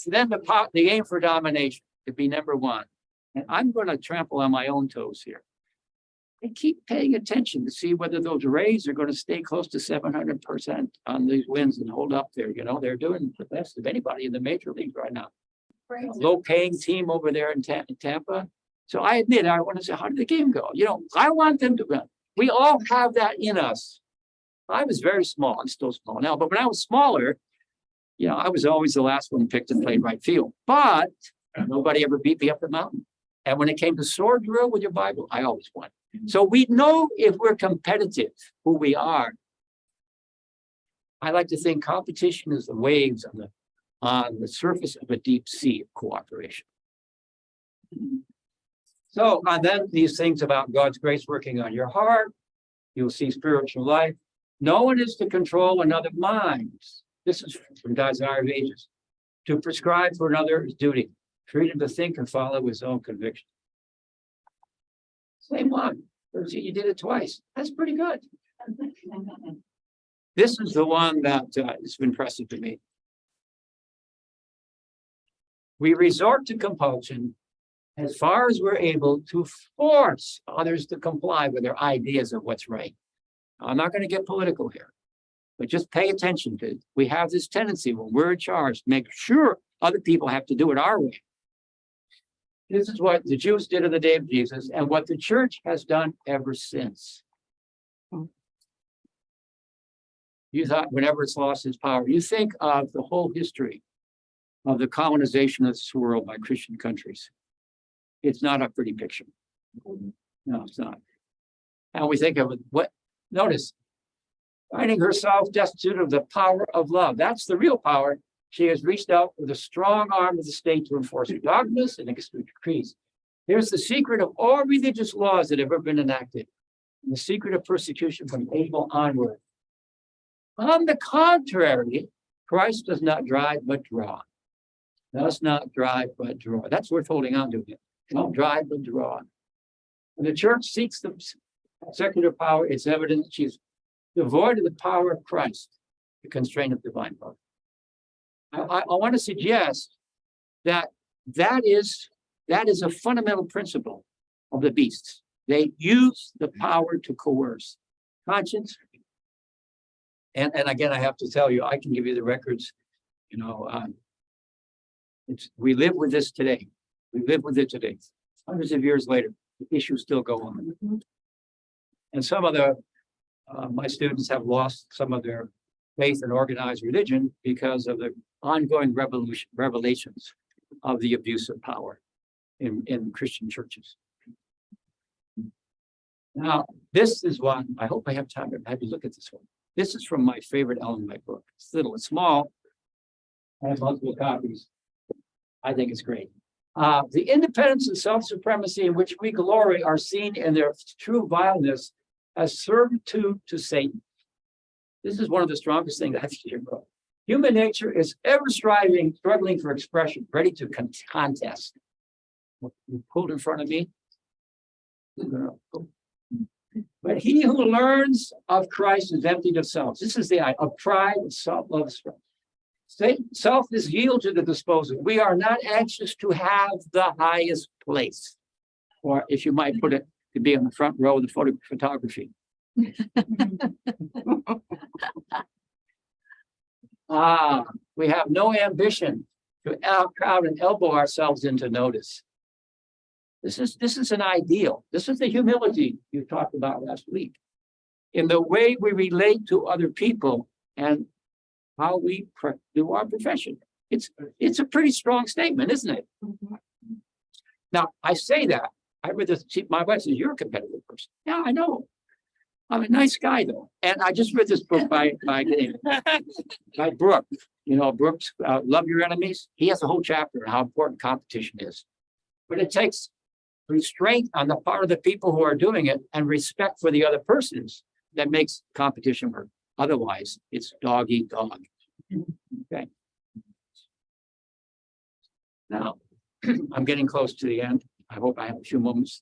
Then the aim for domination to be number one. And I'm going to trample on my own toes here. And keep paying attention to see whether those Rays are going to stay close to 700% on these wins and hold up there. You know, they're doing the best of anybody in the major leagues right now. A low-paying team over there in Tampa. So I admit, I want to say, how did the game go? You know, I want them to win. We all have that in us. I was very small. I'm still small now, but when I was smaller, you know, I was always the last one picked and played right field. But nobody ever beat me up the mountain. And when it came to sword drill with your Bible, I always won. So we know if we're competitive, who we are. I like to think competition is the waves on the surface of a deep sea of cooperation. So, and then these things about God's grace working on your heart, you'll see spiritual life. No one is to control another mind. This is from Desire of Ages. To prescribe for another's duty, freedom to think and follow his own conviction. Same one. You did it twice. That's pretty good. This is the one that has been impressive to me. We resort to compulsion as far as we're able to force others to comply with their ideas of what's right. I'm not going to get political here, but just pay attention to it. We have this tendency when we're in charge to make sure other people have to do it our way. This is what the Jews did in the day of Jesus and what the church has done ever since. You thought whenever it's lost its power, you think of the whole history of the colonization of this world by Christian countries. It's not a pretty picture. No, it's not. And we think of it, notice, finding herself destitute of the power of love. That's the real power. She has reached out with a strong arm of the state to enforce her dogmas and execute decrees. Here's the secret of all religious laws that have ever been enacted. And the secret of persecution from Abel onward. On the contrary, Christ does not drive but draw. Does not drive but draw. That's worth holding on to. Don't drive but draw. When the church seeks the secular power, it's evident she's devoid of the power of Christ, the constraint of divine power. I want to suggest that is a fundamental principle of the beasts. They use the power to coerce conscience. And again, I have to tell you, I can give you the records. You know, we live with this today. We live with it today. Hundreds of years later, the issues still go on. And some of my students have lost some of their faith in organized religion because of the ongoing revelations of the abuse of power in Christian churches. Now, this is one, I hope I have time to have you look at this one. This is from my favorite Ellen White book. It's little, it's small. I have multiple copies. I think it's great. The independence and self-supremacy in which we glory are seen in their true vileness as servitude to Satan. This is one of the strongest things I've seen. Human nature is ever struggling for expression, ready to contest. You pulled in front of me. But he who learns of Christ is emptied of self. This is the idea of pride and self-love. Self is yielded to the disposal. We are not anxious to have the highest place, or if you might put it, to be on the front row of the photography. We have no ambition to outcrowd and elbow ourselves into notice. This is an ideal. This is the humility you talked about last week. In the way we relate to other people and how we do our profession. It's a pretty strong statement, isn't it? Now, I say that. I read this. My wife says, you're a competitive person. Yeah, I know. I'm a nice guy, though. And I just read this book by Brooke. You know, Brooks, Love Your Enemies. He has a whole chapter on how important competition is. But it takes restraint on the part of the people who are doing it and respect for the other persons that makes competition work. Otherwise, it's dog eat dog. Okay. Now, I'm getting close to the end. I hope I have a few moments.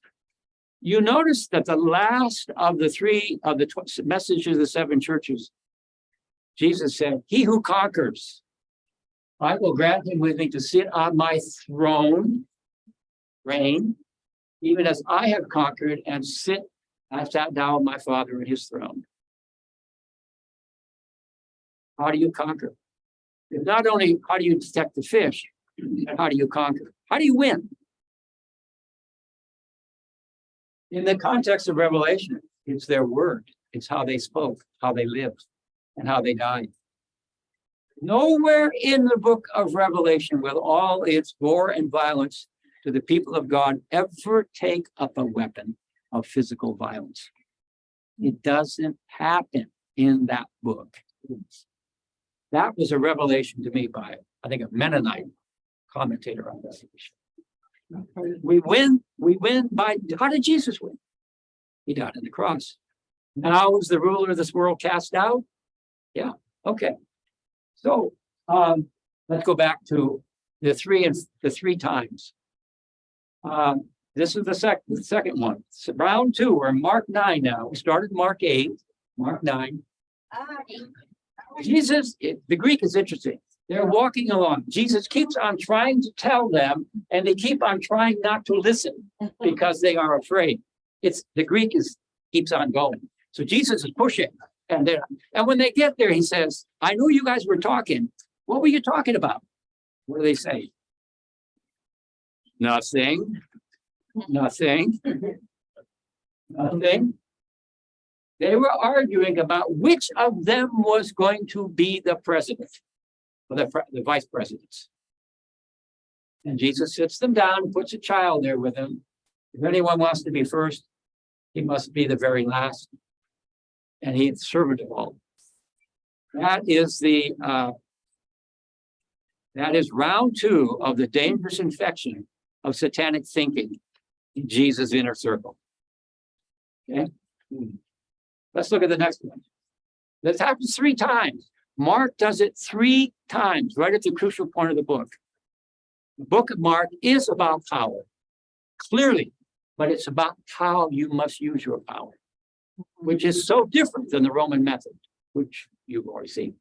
You notice that the last of the three of the messages of the seven churches, Jesus said, he who conquers, I will grant him with me to sit on my throne, reign, even as I have conquered and I sat down with my Father in his throne. How do you conquer? It's not only how do you detect the fish, but how do you conquer? How do you win? In the context of Revelation, it's their word. It's how they spoke, how they lived, and how they died. Nowhere in the book of Revelation, with all its gore and violence to the people of God, ever take up a weapon of physical violence. It doesn't happen in that book. That was a revelation to me by, I think, a Mennonite commentator on Revelation. We win by, how did Jesus win? He died on the cross. Now is the ruler of this world cast out? Yeah, okay. So let's go back to the three times. This is the second one. So round two, we're in Mark 9 now. We started Mark 8, Mark 9. Jesus, the Greek is interesting. They're walking along. Jesus keeps on trying to tell them, and they keep on trying not to listen because they are afraid. The Greek keeps on going. So Jesus is pushing. And when they get there, he says, I knew you guys were talking. What were you talking about? What do they say? Nothing. Nothing. Nothing. They were arguing about which of them was going to be the president, or the vice presidents. And Jesus sits them down, puts a child there with him. If anyone wants to be first, he must be the very last. And he's servant of all. That is round two of the dangerous infection of satanic thinking in Jesus' inner circle. Okay. Let's look at the next one. This happens 3 times. Mark does it 3 times, right at the crucial point of the book. The book of Mark is about power, clearly, but it's about how you must use your power, which is so different than the Roman method, which you've already seen.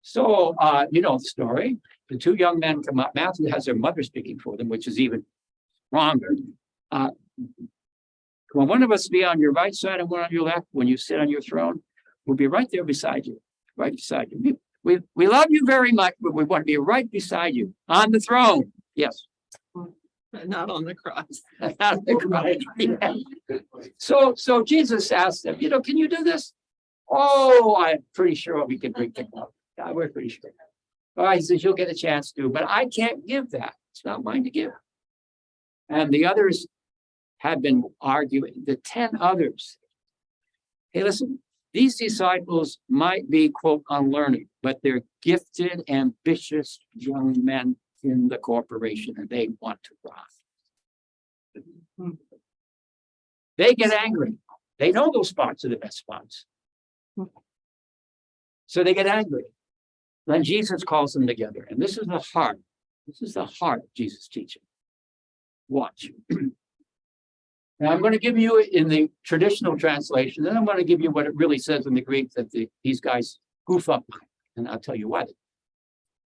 So, you know the story. The 2 young men come up. Matthew has their mother speaking for them, which is even stronger. Will one of us be on your right side and one on your left when you sit on your throne? We'll be right there beside you, right beside you. We love you very much, but we want to be right beside you on the throne. Yes. Not on the cross. Not the cross. Yeah. So Jesus asked them, can you do this? Oh, I'm pretty sure we can bring them up. Yeah, we're pretty sure. All right, he says, you'll get a chance to, but I can't give that. It's not mine to give. And the others have been arguing, the 10 others. Hey, listen, these disciples might be, quote, unlearned, but they're gifted, ambitious young men in the corporation, and they want to rise. They get angry. They know those spots are the best spots. So they get angry. Then Jesus calls them together. And this is the heart. This is the heart of Jesus' teaching. Watch. Now, I'm going to give you in the traditional translation, then I'm going to give you what it really says in the Greek that these guys goof up. And I'll tell you why.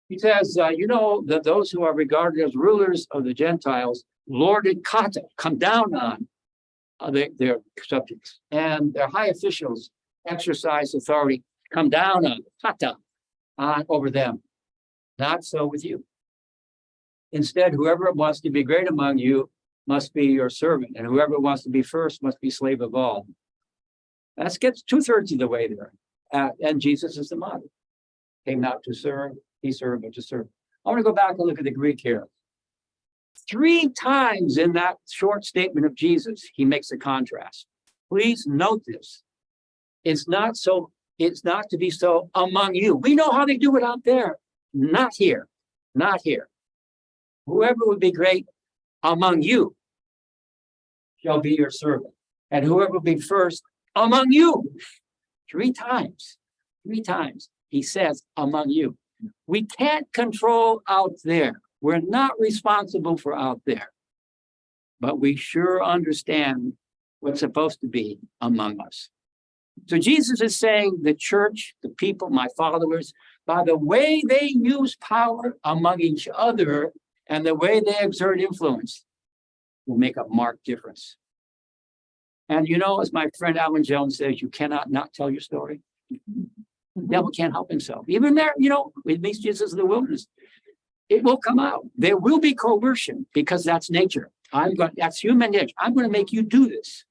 He says, that those who are regarded as rulers of the Gentiles, lorded kata, come down on their subjects. And their high officials exercise authority, come down on kata over them. Not so with you. Instead, whoever wants to be great among you must be your servant, and whoever wants to be first must be slave of all. That gets 2/3 of the way there. And Jesus is the model. Came not to serve, he served, but to serve. I want to go back and look at the Greek here. 3 times in that short statement of Jesus, he makes a contrast. Please note this. It's not to be so among you. We know how they do it out there. Not here. Not here. Whoever would be great among you shall be your servant. And whoever will be first among you. 3 times. 3 times. He says among you. We can't control out there. We're not responsible for out there. but we sure understand what's supposed to be among us. So Jesus is saying the church, the people, my followers, by the way they use power among each other and the way they exert influence will make a marked difference. And you know, as my friend Alan Jones says, you cannot not tell your story. The devil can't help himself. Even there, you know, it meets Jesus in the wilderness. It will come out. There will be coercion because that's nature. That's human nature. I'm going to make you do this.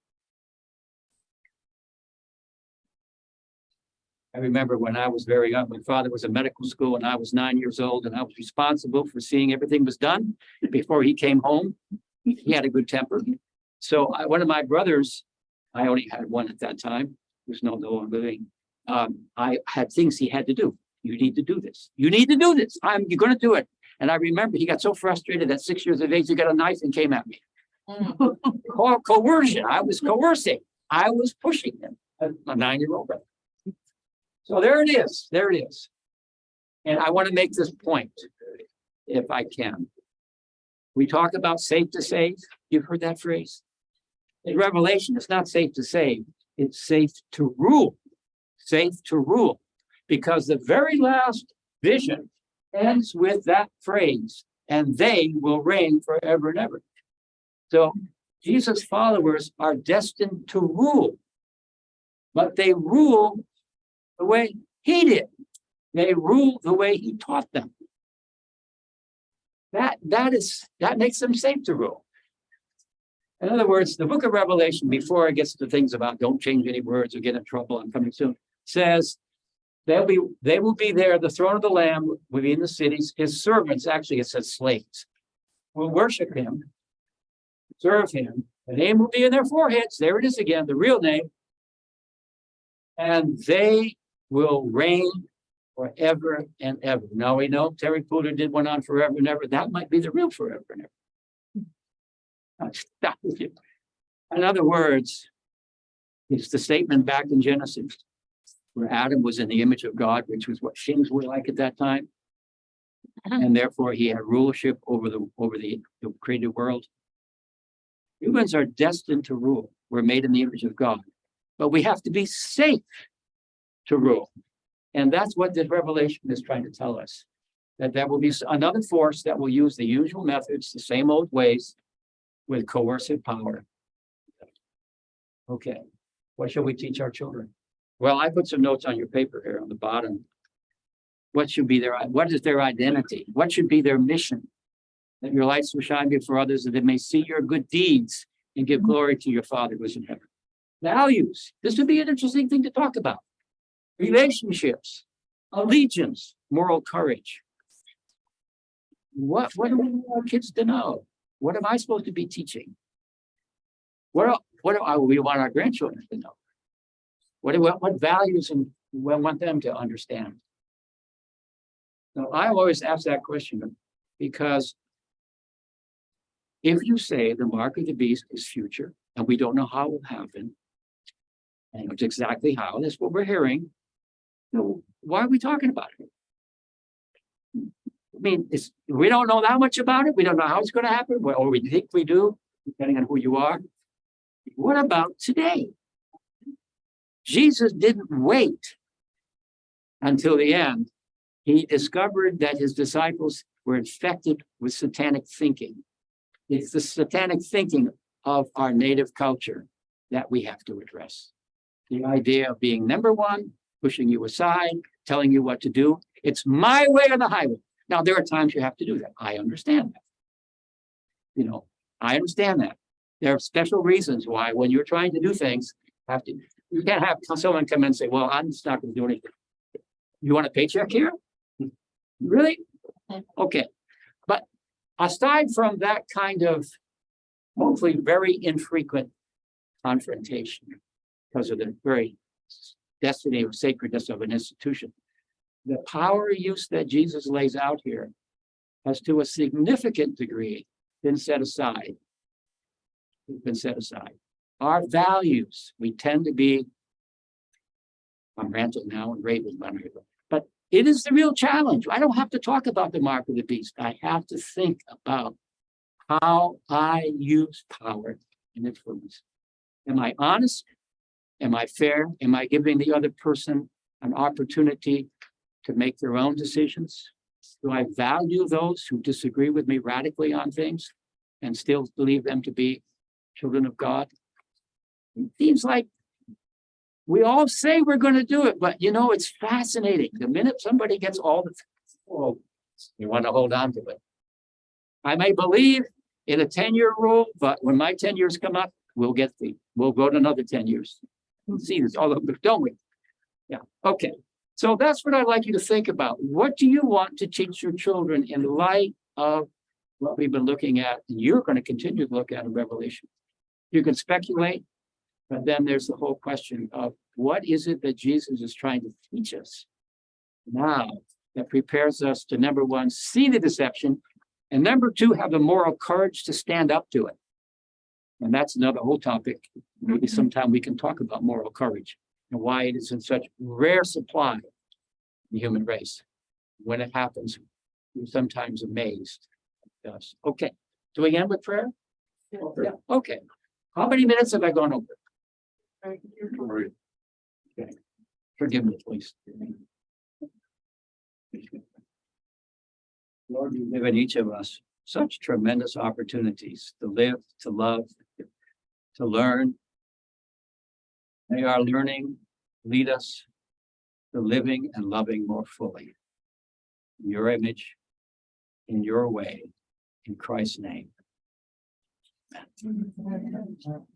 I remember when I was very young, my father was in medical school and I was 9 years old and I was responsible for seeing everything was done before he came home. He had a good temper. So one of my brothers, I only had one at that time, there's no longer living. I had things he had to do. You need to do this. You need to do this. You're going to do it. And I remember he got so frustrated at 6 years of age, he got a knife and came at me. Coercion. I was coercing. I was pushing him. A 9-year-old brother. So there it is. There it is. And I want to make this point, if I can. We talk about safe to save. You've heard that phrase. In Revelation, it's not safe to save. It's safe to rule. Safe to rule. Because the very last vision ends with that phrase, and they will reign forever and ever. So Jesus' followers are destined to rule, but they rule the way he did. They rule the way he taught them. That makes them safe to rule. In other words, the book of Revelation, before it gets to things about don't change any words or get in trouble, I'm coming soon, says they will be there, the throne of the Lamb will be in the cities. His servants, actually it says slaves, will worship him, serve him. The name will be in their foreheads. There it is again, the real name. And they will reign forever and ever. Now we know Terry Pooler did one on forever and ever. That might be the real forever and ever. I'll stop with you. In other words, it's the statement back in Genesis where Adam was in the image of God, which was what things were like at that time. And therefore he had rulership over the created world. Humans are destined to rule. We're made in the image of God, but we have to be safe to rule. And that's what this revelation is trying to tell us, that there will be another force that will use the usual methods, the same old ways, with coercive power. Okay, what shall we teach our children? Well, I put some notes on your paper here on the bottom. What is their identity? What should be their mission? That your lights will shine before others, that they may see your good deeds and give glory to your Father who is in heaven. Values. This would be an interesting thing to talk about. Relationships, allegiance, moral courage. What do we want our kids to know? What am I supposed to be teaching? What do we want our grandchildren to know? What values and we want them to understand? So I always ask that question because if you say the mark of the beast is future and we don't know how it will happen, and it's exactly how, that's what we're hearing. So why are we talking about it? I mean, we don't know that much about it. We don't know how it's going to happen, or we think we do, depending on who you are. What about today? Jesus didn't wait until the end. He discovered that his disciples were infected with satanic thinking. It's the satanic thinking of our native culture that we have to address. The idea of being number one, pushing you aside, telling you what to do. It's my way or the highway. Now, there are times you have to do that. I understand that. I understand that. There are special reasons why when you're trying to do things, you can't have someone come in and say, well, I'm just not going to do anything. You want a paycheck here? Really? Okay. But aside from that kind of hopefully very infrequent confrontation, because of the very destiny or sacredness of an institution, the power use that Jesus lays out here has to a significant degree been set aside. Our values, we tend to be, I'm ranting now and raving, but it is the real challenge. I don't have to talk about the mark of the beast. I have to think about how I use power and influence. Am I honest? Am I fair? Am I giving the other person an opportunity to make their own decisions? Do I value those who disagree with me radically on things and still believe them to be children of God? It seems like we all say we're going to do it, but you know, it's fascinating. The minute somebody gets all the, oh, you want to hold on to it. I may believe in a 10-year rule, but when my 10 years come up, we'll go to another 10 years. We'll see this all over, don't we? Yeah, okay. So that's what I'd like you to think about. What do you want to teach your children in light of what we've been looking at? And you're going to continue to look at in Revelation. You can speculate, but then there's the whole question of what is it that Jesus is trying to teach us now that prepares us to, number one, see the deception, and number two, have the moral courage to stand up to it. And that's another whole topic. Maybe sometime we can talk about moral courage and why it is in such rare supply in the human race. When it happens, we're sometimes amazed. Yes. Okay. Do we end with prayer? Yeah. Okay. How many minutes have I gone over? Okay. Forgive me, please. Lord, you give in each of us such tremendous opportunities to live, to love, to learn. May our learning lead us to living and loving more fully. In your image, in your way, in Christ's name. Amen.